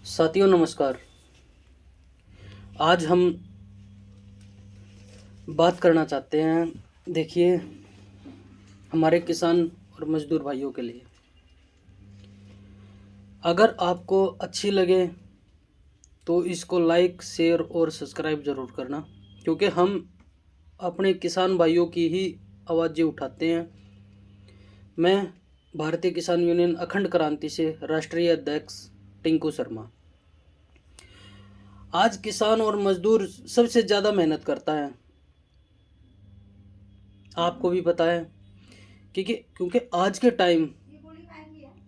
साथियों नमस्कार। आज हम बात करना चाहते हैं, देखिए, हमारे किसान और मजदूर भाइयों के लिए। अगर आपको अच्छी लगे तो इसको लाइक शेयर और सब्सक्राइब ज़रूर करना, क्योंकि हम अपने किसान भाइयों की ही आवाज़ें उठाते हैं। मैं भारतीय किसान यूनियन अखंड क्रांति से राष्ट्रीय अध्यक्ष टिंकू शर्मा। आज किसान और मजदूर सबसे ज़्यादा मेहनत करता है, आपको भी पता है, क्योंकि आज के टाइम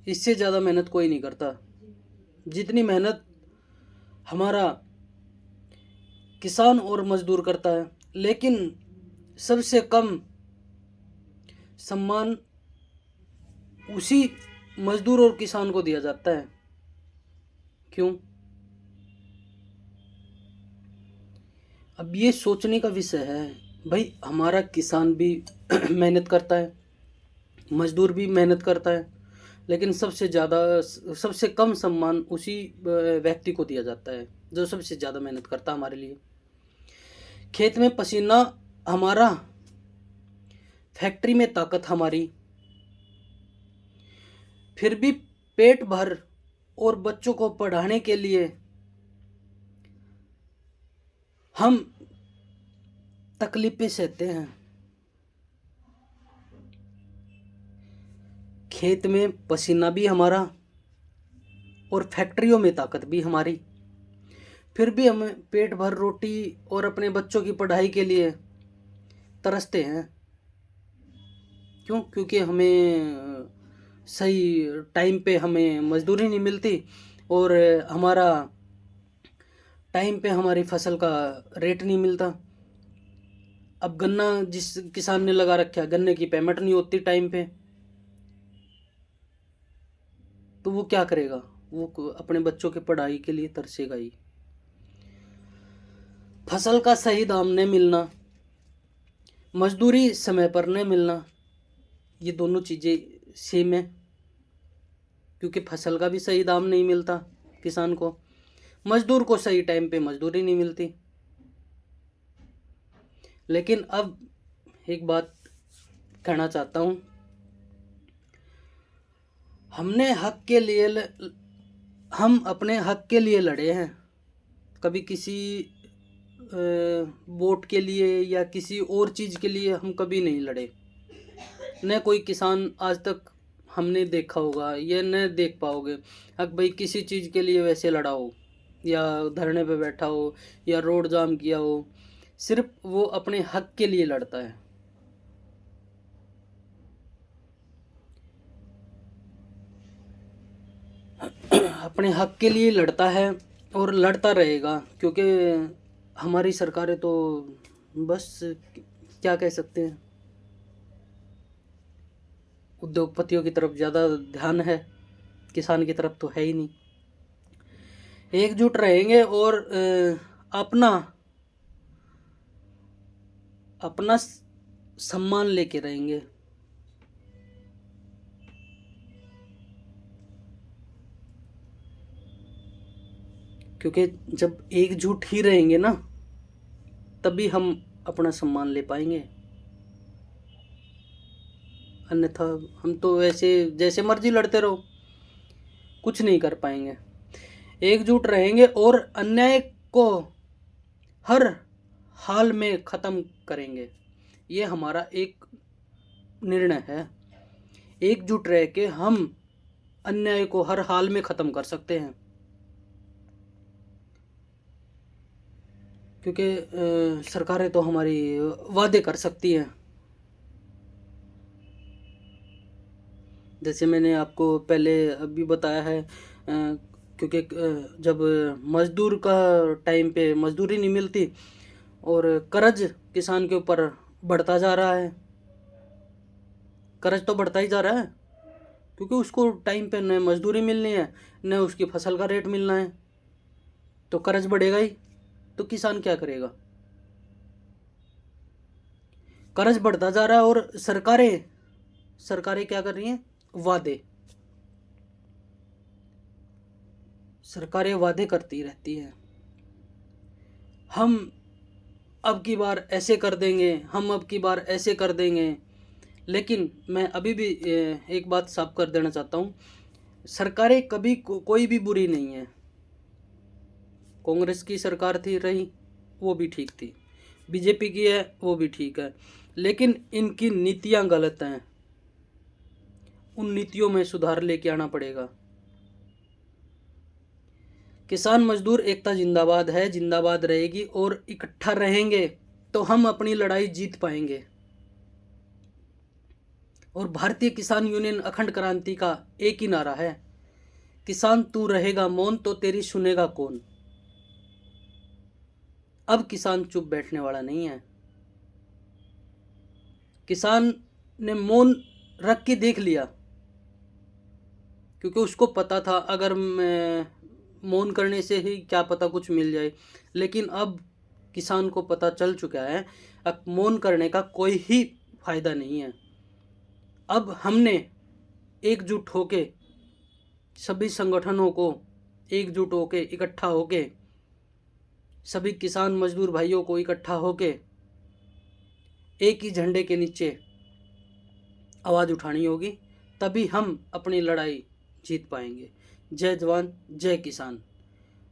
इससे ज़्यादा मेहनत कोई नहीं करता जितनी मेहनत हमारा किसान और मजदूर करता है। लेकिन सबसे कम सम्मान उसी मजदूर और किसान को दिया जाता है। क्यों? अब ये सोचने का विषय है भाई। हमारा किसान भी मेहनत करता है, मजदूर भी मेहनत करता है, लेकिन सबसे कम सम्मान उसी व्यक्ति को दिया जाता है जो सबसे ज़्यादा मेहनत करता है हमारे लिए। खेत में पसीना हमारा, फैक्ट्री में ताकत हमारी, फिर भी पेट भर और बच्चों को पढ़ाने के लिए हम तकलीफें सहते हैं। खेत में पसीना भी हमारा और फैक्ट्रियों में ताकत भी हमारी, फिर भी हम पेट भर रोटी और अपने बच्चों की पढ़ाई के लिए तरसते हैं। क्यों? क्योंकि हमें सही टाइम पे हमें मजदूरी नहीं मिलती और हमारा टाइम पे हमारी फसल का रेट नहीं मिलता। अब गन्ना जिस किसान ने लगा रखा है, गन्ने की पेमेंट नहीं होती टाइम पे, तो वो क्या करेगा? वो अपने बच्चों की पढ़ाई के लिए तरसेगा ही। फसल का सही दाम नहीं मिलना, मजदूरी समय पर नहीं मिलना, ये दोनों चीज़ें सेम है। क्योंकि फसल का भी सही दाम नहीं मिलता किसान को, मजदूर को सही टाइम पे मजदूरी नहीं मिलती। लेकिन अब एक बात कहना चाहता हूँ, हम अपने हक के लिए लड़े हैं। कभी किसी वोट के लिए या किसी और चीज़ के लिए हम कभी नहीं लड़े। न कोई किसान आज तक हमने देखा होगा, या न देख पाओगे अब भाई किसी चीज़ के लिए वैसे लड़ा हो, या धरने पे बैठा हो, या रोड जाम किया हो। सिर्फ वो अपने हक के लिए लड़ता है। अपने हक के लिए लड़ता है और लड़ता रहेगा। क्योंकि हमारी सरकारें तो बस क्या कह सकते हैं, उद्योगपतियों की तरफ ज़्यादा ध्यान है, किसान की तरफ तो है ही नहीं। एकजुट रहेंगे और अपना अपना सम्मान लेके रहेंगे। क्योंकि जब एकजुट ही रहेंगे ना, तभी हम अपना सम्मान ले पाएंगे। अन्यथा हम तो ऐसे जैसे मर्जी लड़ते रहो, कुछ नहीं कर पाएंगे। एकजुट रहेंगे और अन्याय को हर हाल में ख़त्म करेंगे। ये हमारा एक निर्णय है। एकजुट रह के हम अन्याय को हर हाल में ख़त्म कर सकते हैं। क्योंकि सरकारें तो हमारी वादे कर सकती हैं। जैसे मैंने आपको पहले अभी बताया है, क्योंकि जब मज़दूर का टाइम पे मज़दूरी नहीं मिलती और कर्ज किसान के ऊपर बढ़ता जा रहा है। कर्ज तो बढ़ता ही जा रहा है, क्योंकि उसको टाइम पे न मज़दूरी मिलनी है, न उसकी फसल का रेट मिलना है, तो कर्ज बढ़ेगा ही। तो किसान क्या करेगा? कर्ज बढ़ता जा रहा है और सरकारें सरकारें क्या कर रही हैं? वादे। सरकारें वादे करती रहती हैं, हम अब की बार ऐसे कर देंगे, हम अब की बार ऐसे कर देंगे। लेकिन मैं अभी भी एक बात साफ कर देना चाहता हूँ, सरकारें कभी कोई भी बुरी नहीं है। कांग्रेस की सरकार थी रही, वो भी ठीक थी, बीजेपी की है वो भी ठीक है, लेकिन इनकी नीतियाँ गलत हैं। उन नीतियों में सुधार लेके आना पड़ेगा। किसान मजदूर एकता जिंदाबाद है, जिंदाबाद रहेगी, और इकट्ठा रहेंगे तो हम अपनी लड़ाई जीत पाएंगे। और भारतीय किसान यूनियन अखंड क्रांति का एक ही नारा है, किसान तू रहेगा मौन तो तेरी सुनेगा कौन। अब किसान चुप बैठने वाला नहीं है। किसान ने मौन रख के देख लिया, क्योंकि उसको पता था अगर मौन करने से ही क्या पता कुछ मिल जाए। लेकिन अब किसान को पता चल चुका है, अब मौन करने का कोई ही फायदा नहीं है। अब हमने एकजुट होके, सभी संगठनों को एकजुट होके, इकट्ठा होके, सभी किसान मजदूर भाइयों को इकट्ठा होके एक ही झंडे के नीचे आवाज़ उठानी होगी, तभी हम अपनी लड़ाई जीत पाएंगे। जय जवान जय किसान,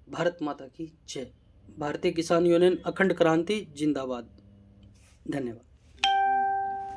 भारत माता की जय। भारतीय किसान यूनियन अखंड क्रांति जिंदाबाद। धन्यवाद।